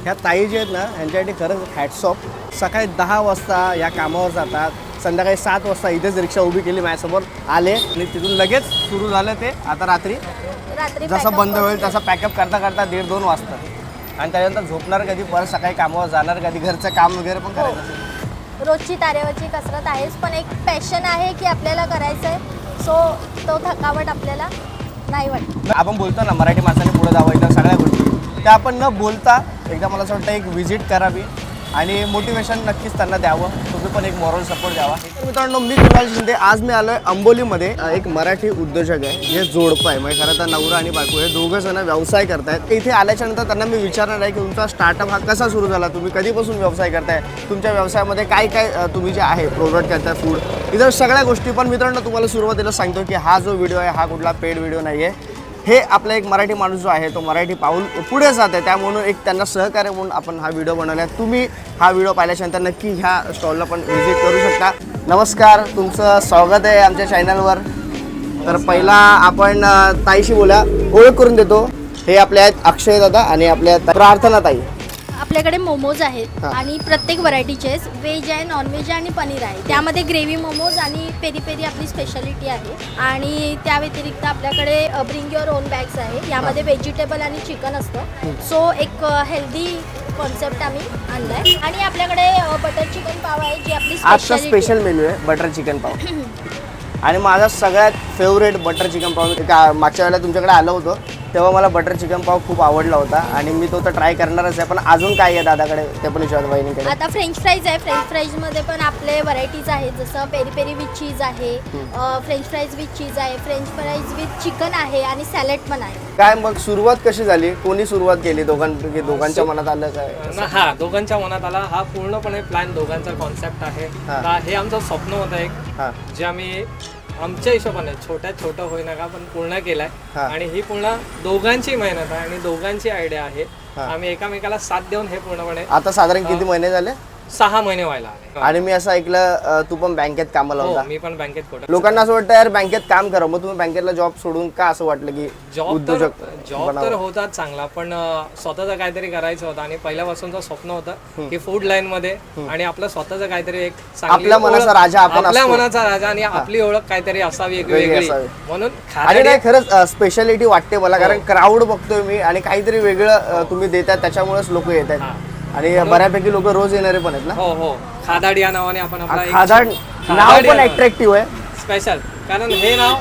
ह्या ताई जे आहेत ना यांच्यासाठी खरंच हॅट्स ऑफ. सकाळी 10 वाजता या कामावर जातात, संध्याकाळी 7 वाजता इथेच रिक्षा उभी केली माझ्यासमोर आले आणि तिथून लगेच सुरू झालं ते. आता रात्री जसं बंद होईल तसं पॅकअप करता करता 1:30-2 वाजता आणि त्यानंतर झोपणार कधी, परत सकाळी कामावर जाणार कधी, घरचं काम वगैरे पण करायचं. रोजची तारेवरची कसरत आहेच, पण एक पॅशन आहे की आपल्याला करायचं आहे. सो तो थकावट आपल्याला नाही वाटत. आपण बोलतो ना मराठी माणसाने पुढे जावं, इतर सगळ्या गोष्टी त्या आपण न बोलता एकदा मला असं वाटतं एक व्हिजिट करावी आणि मोटिवेशन नक्कीच त्यांना द्यावं. तुम्ही पण एक मॉरल सपोर्ट द्यावा. तर मित्रांनो, मी कुणाल शिंदे. आज मी आलो आहे अंबोलीमध्ये. एक मराठी उद्योजक आहे, जे जोडपं आहे, म्हणजे खरं तर नवरा आणि बायको हे दोघं जण व्यवसाय करतायत. इथे आल्याच्या नंतर त्यांना मी विचारणार आहे की तुमचा स्टार्टअप हा कसा सुरू झाला, तुम्ही कधीपासून व्यवसाय करताय, तुमच्या व्यवसायामध्ये काय काय तुम्ही जे आहे प्रोडक्ट करताय, फूड, इतर सगळ्या गोष्टी. पण मित्रांनो, तुम्हाला सुरुवातीला सांगतो की हा जो व्हिडिओ आहे हा कुठला पेड व्हिडिओ नाही आहे. हे आपला एक मराठी माणूस जो आहे तो मराठी पाऊल पुढे जात आहे, त्यामुळे एक त्यांना सहकार्य म्हणून आपण हा व्हिडिओ बनवला आहे. तुम्ही हा व्हिडिओ पाहिल्याच्यानंतर नक्की ह्या स्टॉलला पण व्हिजिट करू शकता. नमस्कार, तुमचं स्वागत आहे आमच्या चॅनलवर. तर पहिला आपण ताईशी बोला, ओळख करून देतो. हे आपल्या आहेत अक्षय दादा आणि आपल्या प्रार्थना ताई. आपल्याकडे मोमोज आहेत आणि प्रत्येक व्हरायटीचे व्हेज आहे, नॉनव्हेज आहे आणि पनीर आहे. त्यामध्ये ग्रेव्ही मोमोज आणि पेरी पेरी आपली स्पेशालिटी आहे. आणि त्या व्यतिरिक्त आपल्याकडे ब्रिंग युअर ओन बॅग्स आहे. यामध्ये व्हेजिटेबल आणि चिकन असतं. सो एक हेल्दी कॉन्सेप्ट आम्ही आणलाय. आणि आपल्याकडे बटर चिकन पाव आहे, जी आपली आजचा स्पेशल मेन्यू आहे बटर चिकन पाव. आणि माझा सगळ्यात फेवरेट बटर चिकन पाव. मागच्या वेळेला तुमच्याकडे आलो होतो तेव्हा मला बटर चिकन पाव खूप आवडला होता आणि मी तो तर ट्राय करणारच आहे. पण अजून काय आहे दादाकडे ते पण विचारतो वहिनीकडे. आता फ्रेंच फ्राईज आहे. फ्रेंच फ्राईजमध्ये पण आपले व्हरायटीज आहेत, जसं पेरी पेरी विथ चीज आहे, फ्रेंच फ्राईज विथ चीज आहे, फ्रेंच फ्राईज विथ चिकन आहे आणि सॅलड पण आहे. काय मग सुरुवात कशी झाली, कोणी सुरुवात केली, दोघांच्या मनात आलं काय? हा, दोघांच्या मनात आला. हा पूर्णपणे प्लॅन दोघांचा कॉन्सेप्ट आहे. हे आमचं स्वप्न होतं एक, जे आम्ही आमच्या हिशोबाने छोटं होईना का पण पूर्ण केलाय. आणि ही पूर्ण दोघांची मेहनत आहे आणि दोघांची आयडिया आहे. आम्ही एकामेकाला साथ देऊन हे पूर्णपणे. आता साधारण किती महिने झाले? 6 महिने व्हायला आले. आणि मी असं ऐकलं तू पण बँकेत कामाला होता. मी पण बँकेत कोटा. लोकांना असं वाटतं यार बँकेत काम करा, मग तुम्ही बँकेतला जॉब सोडून का असं वाटलं की जॉब तर होताच चांगला, पण स्वतःचं काहीतरी करायचं होतं. आणि पहिल्यापासूनचं स्वप्न होतं की फूड लाईन मध्ये आणि आपलं स्वतःचं काहीतरी एक आपल्या मनाचा राजा आपण आपल्या मनाचा राजा आणि आपली ओळख काहीतरी असावी वेगळी. म्हणून आणि नाही खरंच स्पेशालिटी वाटते मला, कारण क्राऊड बघतोय मी आणि काहीतरी वेगळं तुम्ही देतात, त्याच्यामुळेच लोक येत आहेत. आणि बऱ्यापैकी लोक रोज येणारे पण आहेत ना. हो, खादाड या नावाने आपण आपला खादाड नाव पण अट्रॅक्टिव्ह आहे, स्पेशल. कारण हे नाव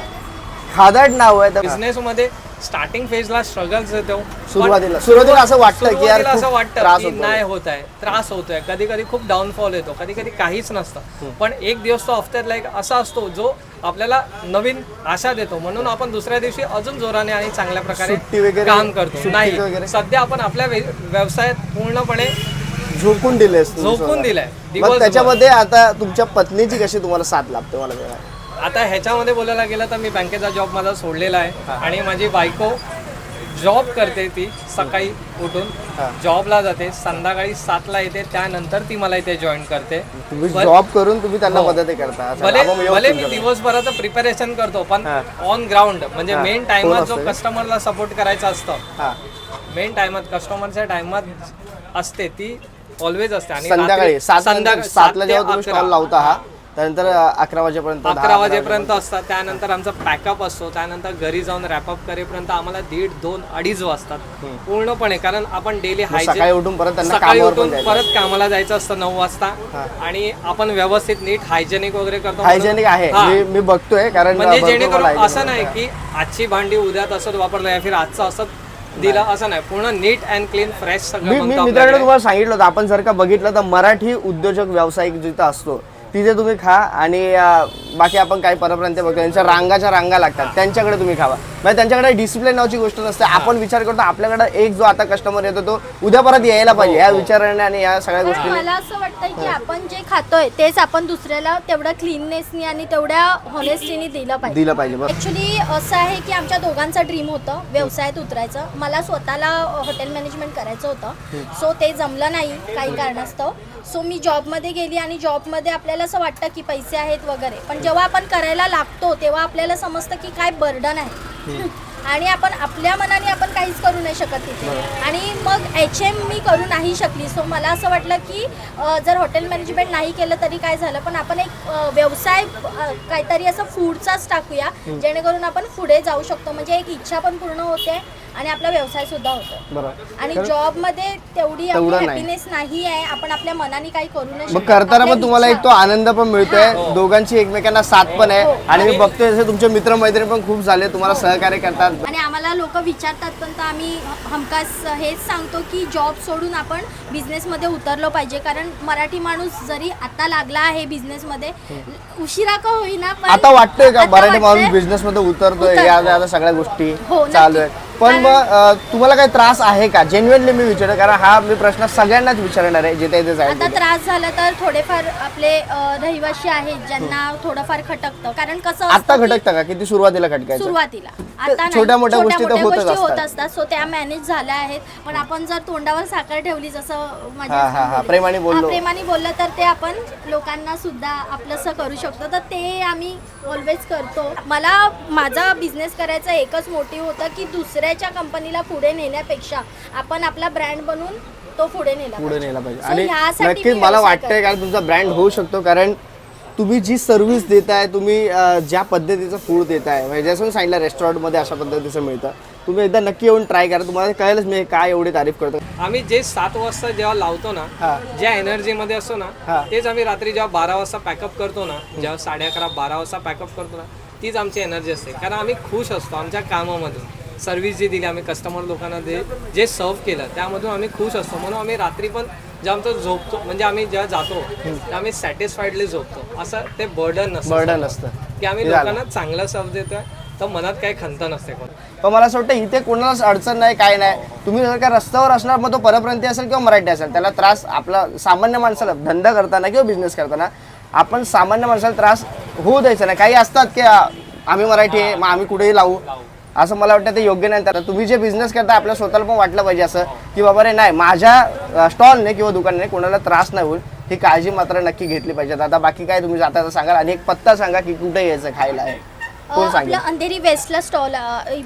खादाड नाव आहे. बिझनेस मध्ये स्टार्टिंग फेजला स्ट्रगल्स येतो. सुरुवातीला असं वाटतं की यार असं वाटतं की नाही होत आहे, त्रास होतोय, कधी कधी खूप डाऊनफॉल येतो, कधी कधी काहीच नसतं. पण एक दिवस तो हफ्त्यातला एक असा असतो जो आपल्याला नवीन आशा देतो. म्हणून आपण दुसऱ्या दिवशी अजून जोराने आणि चांगल्या प्रकारे काम करतो. नाही, सध्या आपण आपल्या व्यवसायात पूर्णपणे झोकून दिलाय. त्याच्यामध्ये आता तुमच्या पत्नीची कशी तुम्हाला साथ लाभते मला सांगा. आता ह्याच्यामध्ये बोलायला गेलं तर मी बँकेचा जॉब माझा सोडलेला आहे आणि माझी बायको जॉब करते. ती सकाळी उठून जॉबला जाते, संध्याकाळी 7ला येते, त्यानंतर ती मला इथे जॉईन करते. तुम्ही जॉब करून तुम्ही त्यांना मदत करता. भले मी दिवसभराचं प्रिपरेशन करतो, पण ऑन ग्राउंड म्हणजे मेन टाइमात जो कस्टमरला सपोर्ट करायचा असतं, मेन टाइमात कस्टमरच्या टाइमात असते ती ऑलवेज असते. आणि संध्याकाळी 7ला जेव्हा तुम्ही स्टॉल लावता हा, त्यानंतर 11 वाजेपर्यंत असतात. त्यानंतर आमचा पॅकअप असतो, त्यानंतर घरी जाऊन रॅपअप करेपर्यंत आम्हाला 1:30, 2, 2:30 वाजतात पूर्णपणे. कारण आपण डेली सकाळी उठून परत कामाला जायचं असतं 9 वाजता. आणि आपण व्यवस्थित नीट हायजेनिक वगैरे करतो. हायजेनिक आहे मी बघतोय, कारण म्हणजे जेणेकरून असं नाही की आजची भांडी उद्या तसंच वापरलं या फिर आजचं असं दिला, असं नाही. पूर्ण नीट अँड क्लीन फ्रेश सगळं. मी मित्रांनो तुम्हाला सांगितलं होतं, आपण जर का बघितलं तर मराठी उद्योजक व्यावसायिक जिथं असतो तिथे तुम्ही खा. आणि बाकी आपण काही परप्रांत बघतो त्यांच्या रांगा लागतात, त्यांच्याकडे तुम्ही खावा. म्हणजे त्यांच्याकडे डिसिप्लिन नावाची गोष्ट नसते. आपण विचार करतो आपल्याकडे एक जो आता कस्टमर येतो तो उद्या परत यायला पाहिजे या विचाराने आणि या सगळ्या गोष्टी. मला असं वाटतं की आपण जे खातोय तेच आपण दुसऱ्याला तेवढ्या क्लीननेसनी आणि तेवढ्या हॉनेस्टीने दिलं पाहिजे. ऍक्च्युली असं आहे की आमच्या दोघांचं ड्रीम होतं व्यवसायात उतरायचं. मला स्वतःला हॉटेल मॅनेजमेंट करायचं होतं, सो ते जमलं नाही काही कारणास्तव. सो मी जॉबमध्ये गेली आणि जॉबमध्ये आपल्याला असं वाटतं की पैसे आहेत वगैरे, पण जेव्हा आपण करायला लागतो तेव्हा आपल्याला समजतं की काय बर्डन आहे. आणि आपण आपल्या मनाने आपण काहीच करू नाही शकत तिथे. आणि मग HM मी करू नाही शकली. सो मला असं वाटलं की जर हॉटेल मॅनेजमेंट नाही केलं तरी काय झालं, पण आपण एक व्यवसाय काहीतरी असं फूडचाच टाकूया जेणेकरून आपण पुढे जाऊ शकतो. म्हणजे एक इच्छा पण पूर्ण होते आणि आपला व्यवसाय सुद्धा होतो. बरोबर. आणि जॉबमध्ये तेवढी हॅपीनेस नाही आहे. आपण आपल्या मनाने काही करू नाही मग शकत. करताना आपल्या पण तुम्हाला एक तो आनंद पण मिळतोय, दोघांची एकमेकांना साथ पण आहे. आणि मी बघतोय जसे तुमचे मित्रमैत्रिणी पण खूप झाले, तुम्हाला सहकार्य करतात. आणि आम्हाला लोक विचारतात पण तर आम्ही हमखास हेच सांगतो की जॉब सोडून आपण बिझनेसमध्ये उतरलो पाहिजे. कारण मराठी माणूस जरी आता लागला आहे बिझनेसमध्ये, उशिरा का होईना, पण आता वाटतंय का आता मराठी माणूस वाटतंय. बिझनेस मध्ये उतरतोय, या सगळ्या गोष्टी हो, नक्की. चालू आहेत. पण मग तुम्हाला काही त्रास आहे का? जेन्युइनली मी विचारतो, कारण हा मी प्रश्न सगळ्यांनाच विचारणार आहे जिथे इथे आता जायचं. त्रास झाला तर थोडेफार आपले रहिवासी आहेत ज्यांना थोडंफार खटकतं. कारण कसं आता असतं की खटकता का? किती सुरुवातीला खटकायचं? सुरुवातीला आता नाही, छोट्या मोठ्या गोष्टी तर होतच गोष्टी होत असतात. असतात. सो त्या मॅनेज झाल्या आहेत. पण आपण जर तोंडावर साखर ठेवली, जसं माझ्या हा, हा, हा, प्रेमाने बोललो. प्रेमाने बोललं तर ते आपण लोकांना सुद्धा आपलंसं करू शकतो. तर ते आम्ही ऑलवेज करतो. मला माझा बिझनेस करायचा एकच मोटिव्ह होता की दुसऱ्याच्या कंपनीला पुढे नेण्यापेक्षा आपण आपला ब्रँड बनवून तो पुढे नेला पाहिजे. So आणि ह्यासाठी नक्कीच मी मला व्यवसाय वाटतंय कारण तुमचा ब्रँड होऊ शकतो. कारण तुम्ही जी सर्व्हिस देताय, तुम्ही ज्या पद्धतीचं फूड देताय, म्हणजे जसं मी सांगितलं रेस्टॉरंटमध्ये अशा पद्धतीचं मिळतं. तुम्ही एकदा नक्की येऊन ट्राय करा, तुम्हाला कळेलच मी काय एवढी तारीफ करतो. आम्ही जे 7 वाजता जेव्हा लावतो ना, ज्या एनर्जी मध्ये असतो ना, तेच आम्ही रात्री जेव्हा 12 वाजता पॅकअप करतो ना, जेव्हा 11:30-12 वाजता पॅकअप करतो ना, तीच आमची एनर्जी असते. कारण आम्ही खुश असतो आमच्या कामामधून. सर्व्हिस जी दिली आम्ही कस्टमर लोकांना जे सर्व केलं त्यामधून आम्ही खुश असतो. म्हणून आम्ही रात्री पण जेव्हा आमचं झोपतो, म्हणजे आम्ही जेव्हा जातो तेव्हा आम्ही सॅटिस्फाईडली झोपतो. असं ते बर्डन नसतं की आम्ही लोकांना चांगलं सर्व देतोय, तर मनात काही खंत नसते कोण. पण मला असं वाटतं इथे कोणालाच अडचण नाही, काय नाही. तुम्ही जर का रस्त्यावर असणार, मग तो परप्रांती असेल किंवा मराठी असेल, त्याला त्रास आपला सामान्य माणसाला धंदा करताना किंवा बिझनेस करताना आपण सामान्य माणसाला त्रास होऊ द्यायचा नाही. काही असतात की आम्ही मराठी आहे मग आम्ही कुठेही लावू, असं मला वाटतं ते योग्य नाही. तर तुम्ही जे बिझनेस करता आपल्या स्वतःला पण वाटलं पाहिजे असं की बाबा रे नाही, माझ्या स्टॉलने किंवा दुकानाने कोणाला त्रास नाही होईल, ही काळजी मात्र नक्की घेतली पाहिजे. आता बाकी काय तुम्ही जाता सांगाल आणि एक पत्ता सांगा की कुठे यायचं खायला आहे. आपलं अंधेरी वेस्टला स्टॉल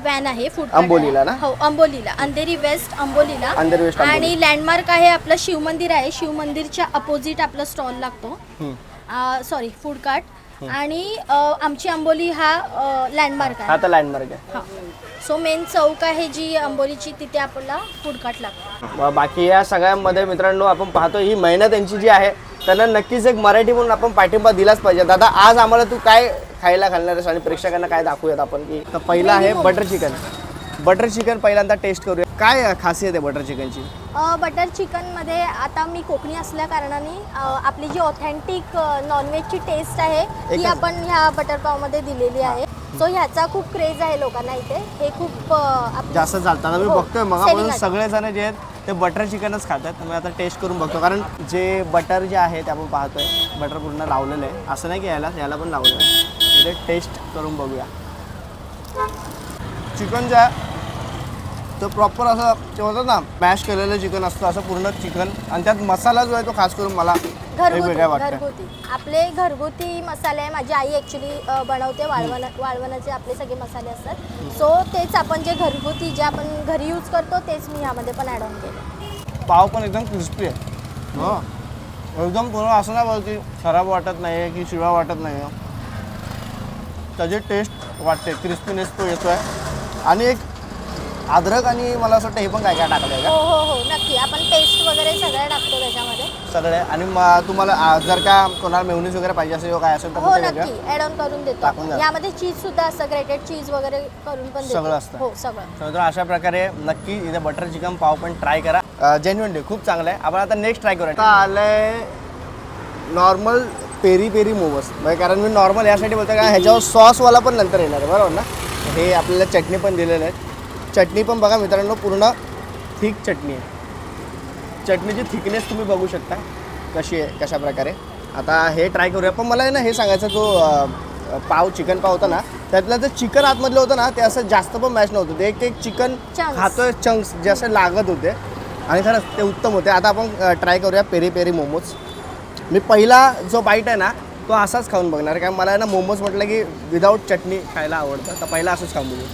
व्हॅन आहे फूड अंबोलीला ना? हो, अंबोलीला, अंधेरी वेस्ट अंबोलीला. अंधेरी वेस्ट आणि लँडमार्क आहे आपलं शिवमंदिर आहे. शिवमंदिरच्या अपोजिट आपला स्टॉल लागतो. Sorry, food cart. आणि आमची अंबोली हा लँडमार्क आहे. आता लँडमार्क आहे. हां, सो मेन चौक आहे जी अंबोलीची, तिथे आपल्याला फूड कार्ट लागतो. बाकी या सगळ्यांमध्ये मित्रांनो आपण पाहतो ही मेहनत त्यांची जी आहे, त्यांना नक्कीच एक मराठी म्हणून आपण पाठिंबा दिलाच पाहिजे. दादा आज आम्हाला तू काय खायला घालणार आहेस आणि प्रेक्षकांना काय दाखवूयात आपण? की तर पहिला आहे बटर चिकन. बटर चिकन पहिल्यांदा टेस्ट करूया. काय खासियत आहे बटर चिकनची? बटर चिकनमध्ये आता मी कोकणी असल्या कारणाने आपली जी ऑथेंटिक नॉनव्हेजची टेस्ट आहे ती आपण ह्या बटर पावमध्ये दिलेली आहे. सो ह्याचा खूप क्रेज आहे लोकांना इथे. हे खूप जास्त चालतं. आता मी हो, बघतोय मग सगळेजण जे आहेत ते बटर चिकनच खातात. तर मी आता टेस्ट करून बघतो. कारण जे बटर जे आहे ते आपण पाहतोय बटर पूर्ण लावलेलं आहे, असं नाही की याला पण लावलेलं आहे. ते टेस्ट करून बघूया. चिकन जे आहे तर प्रॉपर असं ते होतं ना, मॅश केलेलं चिकन असतं असं पूर्ण चिकन. आणि त्यात मसाला जो आहे तो खास करून मला वेगवेगळा वाटतं. घरगुती आपले घरगुती मसाले आहे. माझी आई ॲक्च्युली बनवते. वाळवणाचे आपले सगळे मसाले असतात. सो तेच आपण जे घरगुती जे आपण घरी यूज करतो तेच मी ह्यामध्ये पण ॲड ऑन केलं. पाव पण एकदम क्रिस्पी आहे. हो, एकदम पूर्ण असं नाही बघ की खराब वाटत नाही आहे की शिळा वाटत नाही आहे. त्याची टेस्ट वाटते, क्रिस्पीनेस तो येतो आहे. आणि एक अद्रक आणि मला असं वाटतं हे पण काय काय टाकलं आहे का? हो हो हो, नक्की. आपण पेस्ट वगैरे सगळं टाकतो त्याच्यामध्ये सगळे. आणि तुम्हाला जर का कोणाला मेयोनीज वगैरे पाहिजे असेल काय असेल तर हो, मग ते नक्की ॲड ऑन करून देतो टाकून आपण. द्या. यामध्ये चीज सुद्धा असतं, ग्रेटेड चीज वगैरे करून पण देतो. सगळं असतं. हो, सगळं. तर अशा प्रकारे नक्की इथे बटर चिकन पाव पण ट्राय करा. जेन्युइनली खूप चांगलं आहे. आपण आता नेक्स्ट ट्राय करूया. आता आलंय नॉर्मल पेरी पेरी मोमोज. म्हणजे कारण मी नॉर्मल यासाठी बोलतो का ह्याच्यावर सॉसवाला पण नंतर येणार आहे, बरोबर ना? हे आपल्याला चटणी पण दिलेलं आहे. चटणी पण बघा मित्रांनो, पूर्ण थिक चटणी आहे. चटणीची थिकनेस तुम्ही बघू शकता कशी आहे, कशा प्रकारे. आता हे ट्राय करूया. पण मला आहे ना हे सांगायचं, तो पाव चिकन पाव होता ना, त्यातलं जे चिकन आतमधलं होतं ना ते असं जास्त पण मॅच नव्हतं. ते एक चिकन खातोय चंक्स जे असे लागत होते आणि खरंच ते उत्तम होते. आता आपण ट्राय करूया पेरी पेरी मोमोज. मी पहिला जो बाईट आहे ना तो असाच खाऊन बघणार, कारण मला आहे ना मोमोज म्हटलं की विदाऊट चटणी खायला आवडतं. तर पहिला असंच खाऊन बघू.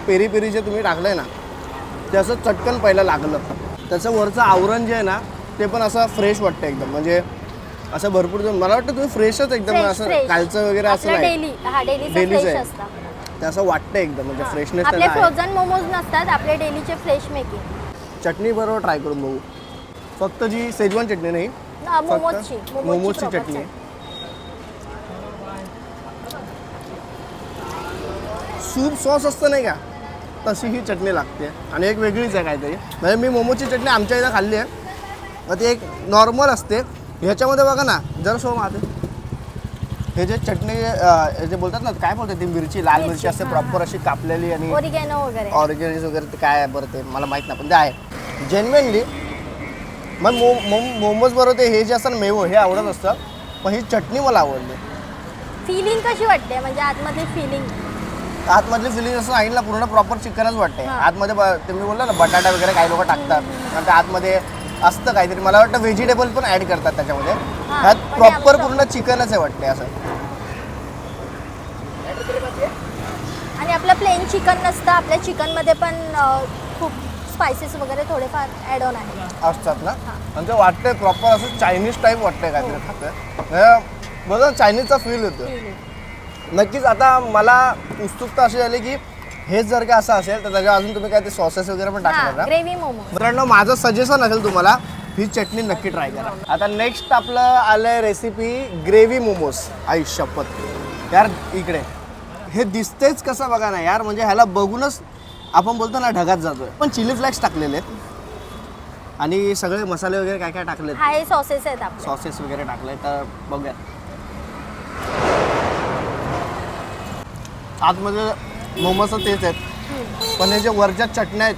पेरी पेरी जे तुम्ही टाकलंय ना ते असं चटकन पहिलं लागलं. त्याचं वरचं आवरण जे आहे ना ते पण असं फ्रेश वाटतं एकदम. म्हणजे असं भरपूर मला वाटतं तुम्ही फ्रेशच एकदम असं कालचं वगैरे असं नाही डेलीचं आहे ते असं वाटतं एकदम. म्हणजे फ्रेशनेस आपले फ्रोझन मोमोज नसतात, आपले डेलीचे फ्रेश मेकिंग. चटणी बरोबर ट्राय करून बघू. फक्त जी शेजवान चटणी नाही, मोमोजची चटणी आहे. सूप सॉस असतं नाही का तशी ही चटणी लागते आणि एक वेगळीच आहे काहीतरी. म्हणजे मी मोमोजची चटणी आमच्या इथं खाल्ली आहे तर ती एक नॉर्मल असते. ह्याच्यामध्ये बघा ना जरा सो माते हे जे चटणी जे बोलतात ना काय बोलतात ती मिरची लाल मिरची असते प्रॉपर अशी कापलेली आणि ऑरिगॅनो वगैरे ते काय बरं ते मला माहीत नाही पण ते आहे जेन्युइनली. मग मोमोज बरोबर ते हे जे असतं ना मेवो हे आवडत असतं पण ही चटणी मला आवडली. फिलिंग कशी वाटते म्हणजे आतमध्ये फिलिंग आतमधली फिलिंग असं सांगितलं पूर्ण प्रॉपर चिकनच वाटते. आतमध्ये तुम्ही बोलला ना बटाटा वगैरे काही लोक टाकतात आणि त्या आतमध्ये असतं काहीतरी. मला वाटतं व्हेजिटेबल पण ॲड करतात त्याच्यामध्ये. ह्यात प्रॉपर पूर्ण चिकनच आहे वाटते असं. आणि आपलं प्लेन चिकन नसतं, आपल्या चिकनमध्ये पण खूप स्पायसेस वगैरे थोडेफार ॲड ऑन आहे असतात ना. आणि ते वाटतंय प्रॉपर असं चायनीज टाईप वाटतंय काहीतरी खातंय. बघा चायनीजचा फील येतो नक्कीच. आता मला उत्सुकता अशी झाली की हेच जर का असं असेल तर त्याच्यावर अजून तुम्ही काय ते सॉसेस वगैरे पण टाकणार ना. ग्रेव्ही मोमो मित्रांनो माझं सजेशन असेल तुम्हाला ही चटणी नक्की ट्राय करा. आता नेक्स्ट आपलं आलंय रेसिपी ग्रेव्ही मोमोज. आई शपथ यार इकडे हे दिसतेच कसं बघा ना यार. म्हणजे ह्याला बघूनच आपण बोलतो ना ढगात जातोय. पण चिली फ्लेक्स टाकलेले आहेत आणि सगळे मसाले वगैरे काय काय टाकलेत. हे सॉसेस आहेत आपले. सॉसेस वगैरे टाकले तर बघूया. आतमध्ये मोमोज तेच आहेत पण हे जे वरच्या चटण्या आहेत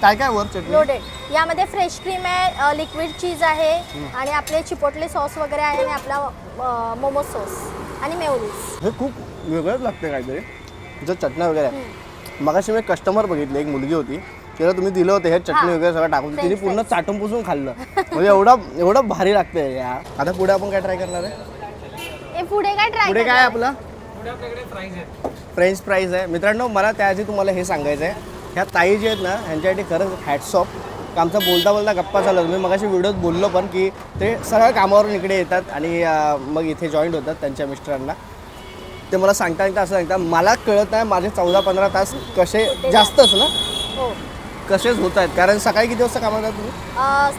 काय काय वर चटणी लोडेड. यामध्ये फ्रेश क्रीम आहे, लिक्विड चीज आहे आणि आपले चिपोटले सॉस वगैरे आहे आणि आपला मोमोज सॉस आणि मेयोनीज. हे खूप वेगळंच लागते काहीतरी जर चटण्या वगैरे आहे. मगाशी मी कस्टमर बघितले एक मुलगी होती तिला तुम्ही दिलं होतं हे चटणी वगैरे सगळं टाकून तिने पूर्ण चाटून पुसून खाल्लं. म्हणजे एवढं भारी लागतंय यार. आता पुढे आपण काय ट्राय करणार आहे. पुढे काय आपलं फ्रेंच फ्राईज आहे. मित्रांनो मला त्याआधी तुम्हाला हे सांगायचं आहे ह्या ताई जे आहेत ना ह्यांच्यासाठी खरंच हॅट्स ऑफ. आमचा बोलता गप्पा चालू मी मगाशी व्हिडिओत बोललो पण की ते सगळ्या कामावरून इकडे येतात आणि मग इथे जॉईंट होतात त्यांच्या मिस्टरांना. ते मला सांगता असं सांगता मला कळत नाही माझे 14-15 तास कसे जास्तच ना कसेच होत आहेत. कारण सकाळी किती वाजता कामावर जातात तुम्ही.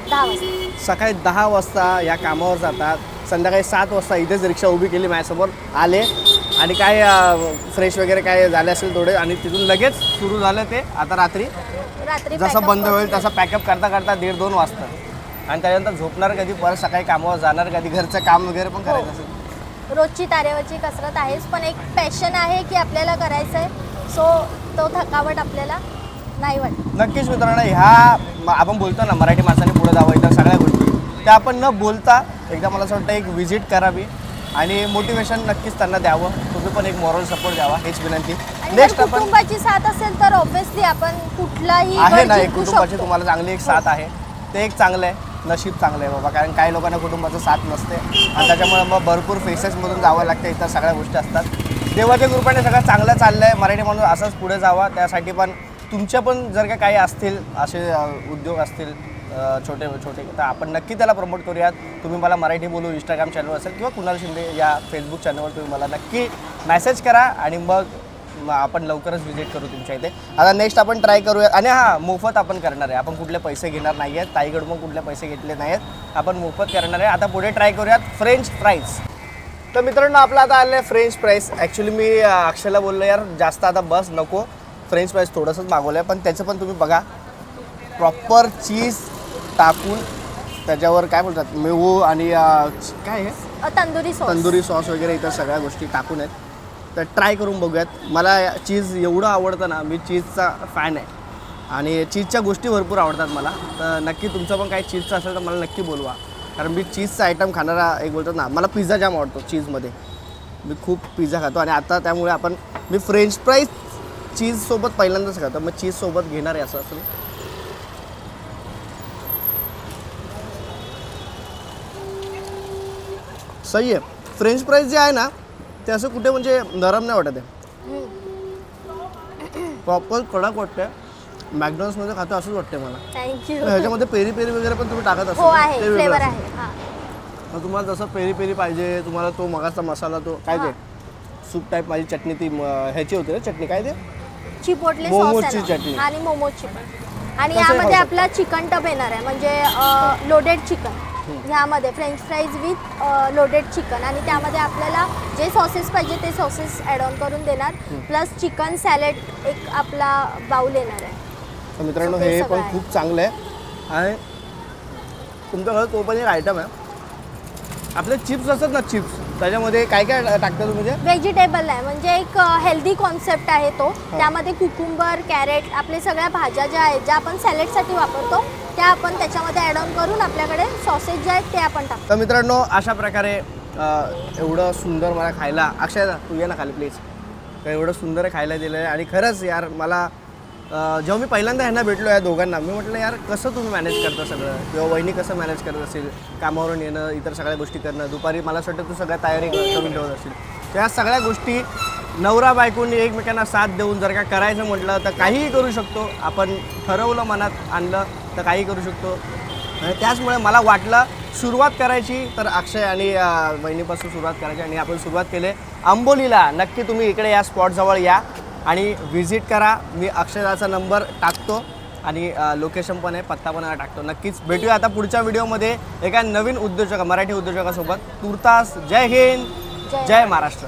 10 वाजता. सकाळी 10 वाजता या कामावर जातात. संध्याकाळी 7 वाजता इथेच रिक्षा उभी केली माझ्यासमोर आले आणि काय फ्रेश वगैरे काय झाले असेल थोडे आणि तिथून लगेच सुरू झालं ते. आता रात्री जसं बंद होईल तसं पॅकअप करता 1:30-2 वाजतात आणि त्याच्यानंतर झोपणार कधी परत सकाळी कामावर जाणार कधी घरचं काम वगैरे पण करायचं असेल. रोजची तारेवरची कसरत आहेच पण एक पॅशन आहे की आपल्याला करायचं आहे. सो तो थकावट आपल्याला नाही वाटत. नक्कीच मित्रांनो ह्या आपण बोलतो ना मराठी माणसाने पुढे जावं इतर सगळ्या गोष्टी त्या आपण न बोलता एकदा मला असं वाटतं एक व्हिजिट करावी आणि मोटिवेशन नक्कीच त्यांना द्यावं. तुम्ही पण एक मॉरल सपोर्ट द्यावा हेच विनंती. नेक्स्ट आपण कुटुंबाची साथ असेल तर ऑब्व्हियसली आपण कुठलाही आहे ना एक कुटुंबाची तुम्हाला चांगली एक साथ आहे ते एक चांगलं आहे. नशीब चांगलं आहे बाबा. कारण काही लोकांना कुटुंबाचं साथ नसते आणि त्याच्यामुळे मग भरपूर फेसेसमधून जावं लागतं. इतर सगळ्या गोष्टी असतात. देवाच्या कृपेने सगळं चांगलं चाललं आहे. मराठी माणूस असंच पुढे जावा. त्यासाठी पण तुमच्या पण जर का काही असतील असे उद्योग असतील छोटे तर आपण नक्की त्याला प्रमोट करूयात. तुम्ही मला मराठी बोलू इंस्टाग्राम चॅनल असेल किंवा कुणाल शिंदे या फेसबुक चॅनलवर तुम्ही मला नक्की मेसेज करा आणि मग आपण लवकरच व्हिजिट करू तुमच्या इथे. आता नेक्स्ट आपण ट्राय करूया आणि हां मोफत आपण करणार आहे. आपण कुठले पैसे घेणार नाही आहेत. ताईकडून मग कुठले पैसे घेतले नाही आहेत. आपण मोफत करणार आहे. आता पुढे ट्राय करूयात फ्रेंच फ्राईज. तर मित्रांनो आपलं आता आलं आहे फ्रेंच फ्राईज. ॲक्च्युली मी अक्षयला बोललो यार जास्त आता बस नको फ्रेंच फ्राईज थोडंसंच मागवलं आहे पण त्याचं पण तुम्ही बघा प्रॉपर चीज टाकून त्याच्यावर काय बोलतात मेवो आणि काय आहे तंदुरी सॉस वगैरे इतर सगळ्या गोष्टी टाकून आहेत. तर ट्राय करून बघूयात. मला चीज एवढं आवडतं ना मी चीजचा फॅन आहे आणि चीजच्या गोष्टी भरपूर आवडतात मला. तर नक्की तुमचं पण काही चीजचं असेल तर मला नक्की बोलवा कारण मी चीजचा आयटम खाणारा एक बोलतात ना. मला पिझ्झा जाम आवडतो चीजमध्ये. मी खूप पिझ्झा खातो आणि आता त्यामुळे मी फ्रेंच फ्राईज चीजसोबत पहिल्यांदाच खातो. मग चीजसोबत घेणार आहे असं असेल. सही आहे. फ्रेंच फ्राईज जे आहे ना ते असं कुठे म्हणजे नरम नाही वाटत आहे. प्रॉपर कडक वाटते. मॅकडॉनल्ड्समध्ये खातो असंच वाटते मला. थँक्यू. ह्याच्यामध्ये पेरी पेरी वगैरे पण तुम्ही टाकत हो असाल ना? आहे, ते वेगळं फ्लेवर असेल. आहे. हां. मग तुम्हाला जसं पेरी पेरी पाहिजे, तुम्हाला तो मगाचा मसाला तो काय ते सूप टाईप माझी चटणी ती ह्याची होती ना चटणी काय ते चिपोटले मोमोजची सॉस चटणी. आणि मोमोजची पण. आणि कसं आहे यामध्ये खाऊ आपला चिकन टब येणार आहे, म्हणजे लोडेड चिकन. ह्यामध्ये French fries with loaded chicken, आणि त्यामध्ये आपल्याला जे सॉसेस पाहिजे ते सॉसेस ॲड ऑन करून देणार. प्लस चिकन सॅलेड एक आपला बाउल येणार आहे. तर मित्रांनो So ते हे सगळं पण आहे. खूप चांगलं आहे. आणि तुमच्याकडे तो पण एक आयटम आहे. आपले चिप्स असतात ना चिप्स, त्याच्यामध्ये काय काय टाकता तुम्ही ते? व्हेजिटेबल आहे, म्हणजे एक हेल्दी कॉन्सेप्ट आहे तो. त्यामध्ये कुकुंबर, कॅरेट, आपले सगळ्या भाज्या ज्या आहेत ज्या आपण सॅलेडसाठी वापरतो त्या आपण त्याच्यामध्ये ॲड ऑन करून आपल्याकडे सॉसेस जे आहेत ते आपण टाकतो. तर मित्रांनो अशा प्रकारे एवढं सुंदर मला खायला, अक्षय तू ये ना खाली प्लीज. तर एवढं सुंदर खायला दिलं आहे. आणि खरंच यार मला जेव्हा मी पहिल्यांदा ह्यांना भेटलो या दोघांना, मी म्हटलं यार कसं तुम्ही मॅनेज करता सगळं, किंवा वहिनी कसं मॅनेज करत असेल, कामावरून येणं, इतर सगळ्या गोष्टी करणं, दुपारी मला असं वाटतं तू सगळ्या तयारी करून ठेवत असेल. त्या सगळ्या गोष्टी नवरा बायकोनी एकमेकांना साथ देऊन जर का करायचं म्हटलं तर काहीही करू शकतो. आपण ठरवलं, मनात आणलं तर काही करू शकतो. आणि त्याचमुळे मला वाटलं सुरुवात करायची तर अक्षय आणि वहिनीपासून सुरुवात करायची, आणि आपण सुरुवात केली आंबोलीला. नक्की तुम्ही इकडे या स्पॉटजवळ या आणि व्हिजिट करा. मी अक्षयदाचा नंबर टाकतो आणि लोकेशन पण आहे, पत्ता पण टाकतो. नक्कीच भेटूया आता पुढच्या व्हिडिओमध्ये एका नवीन उद्योजक, मराठी उद्योजकासोबत. तुर्तास जय हिंद, जय महाराष्ट्र.